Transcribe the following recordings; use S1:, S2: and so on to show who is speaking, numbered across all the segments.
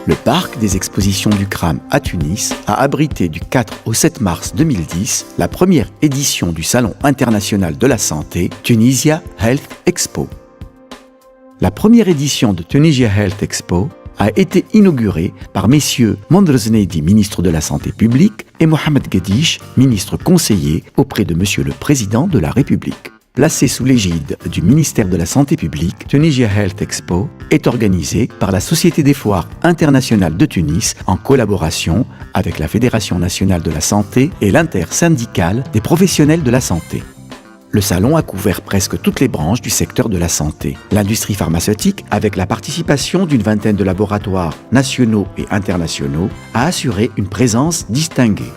S1: Le parc des expositions du CRAM à Tunis a abrité du 4 au 7 mars 2010 la première édition du Salon international de la santé Tunisia Health Expo. La première édition de Tunisia Health Expo a été inaugurée par messieurs Mondr Znedi, ministre de la Santé publique, et Mohamed Guediche, ministre conseiller auprès de monsieur le Président de la République. Placée sous l'égide du ministère de la Santé publique, Tunisia Health Expo est organisée par la Société des foires internationales de Tunis en collaboration avec la Fédération nationale de la santé et l'intersyndicale des professionnels de la santé. Le salon a couvert presque toutes les branches du secteur de la santé. L'industrie pharmaceutique, avec la participation d'une vingtaine de laboratoires nationaux et internationaux, a assuré une présence distinguée.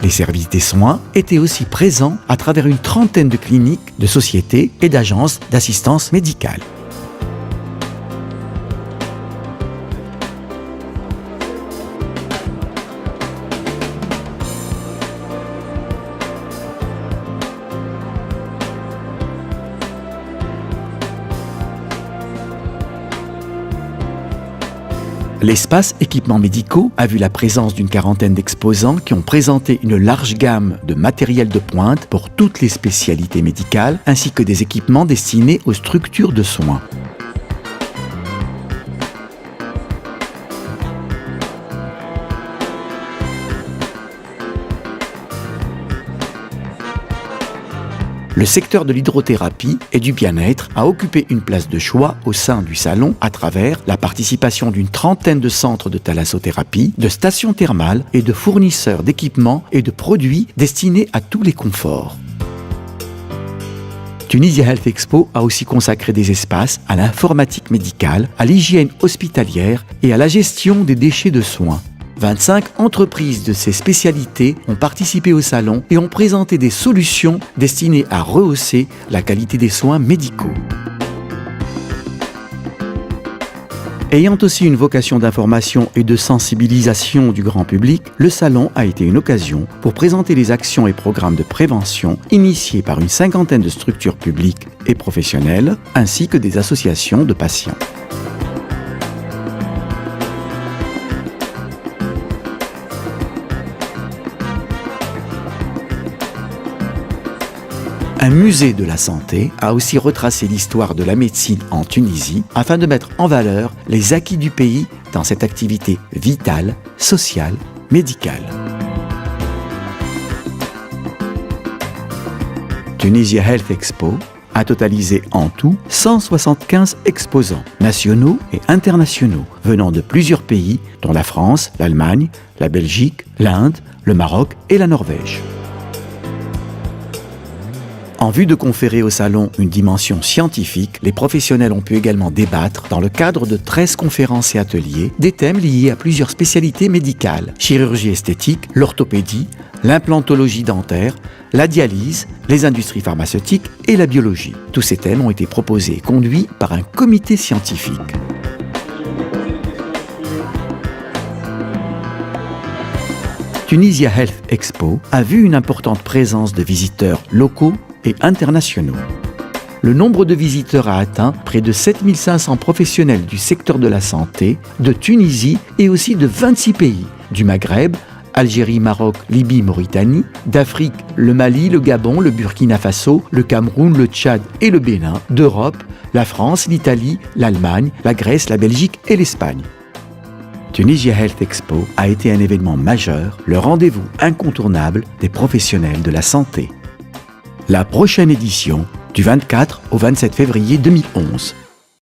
S1: Les services des soins étaient aussi présents à travers une trentaine de cliniques, de sociétés et d'agences d'assistance médicale. L'espace équipements médicaux a vu la présence d'une quarantaine d'exposants qui ont présenté une large gamme de matériel de pointe pour toutes les spécialités médicales ainsi que des équipements destinés aux structures de soins. Le secteur de l'hydrothérapie et du bien-être a occupé une place de choix au sein du salon à travers la participation d'une trentaine de centres de thalassothérapie, de stations thermales et de fournisseurs d'équipements et de produits destinés à tous les conforts. Tunisia Health Expo a aussi consacré des espaces à l'informatique médicale, à l'hygiène hospitalière et à la gestion des déchets de soins. 25 entreprises de ces spécialités ont participé au salon et ont présenté des solutions destinées à rehausser la qualité des soins médicaux. Ayant aussi une vocation d'information et de sensibilisation du grand public, le salon a été une occasion pour présenter les actions et programmes de prévention initiés par une cinquantaine de structures publiques et professionnelles, ainsi que des associations de patients. Un musée de la santé a aussi retracé l'histoire de la médecine en Tunisie afin de mettre en valeur les acquis du pays dans cette activité vitale, sociale, médicale. Tunisia Health Expo a totalisé en tout 175 exposants nationaux et internationaux venant de plusieurs pays dont la France, l'Allemagne, la Belgique, l'Inde, le Maroc et la Norvège. En vue de conférer au salon une dimension scientifique, les professionnels ont pu également débattre, dans le cadre de 13 conférences et ateliers, des thèmes liés à plusieurs spécialités médicales: chirurgie esthétique, l'orthopédie, l'implantologie dentaire, la dialyse, les industries pharmaceutiques et la biologie. Tous ces thèmes ont été proposés et conduits par un comité scientifique. Tunisia Health Expo a vu une importante présence de visiteurs locaux et internationaux. Le nombre de visiteurs a atteint près de 7500 professionnels du secteur de la santé, de Tunisie et aussi de 26 pays, du Maghreb, Algérie, Maroc, Libye, Mauritanie, d'Afrique, le Mali, le Gabon, le Burkina Faso, le Cameroun, le Tchad et le Bénin, d'Europe, la France, l'Italie, l'Allemagne, la Grèce, la Belgique et l'Espagne. Tunisia Health Expo a été un événement majeur, le rendez-vous incontournable des professionnels de la santé. La prochaine édition, du 24 au 27 février 2011.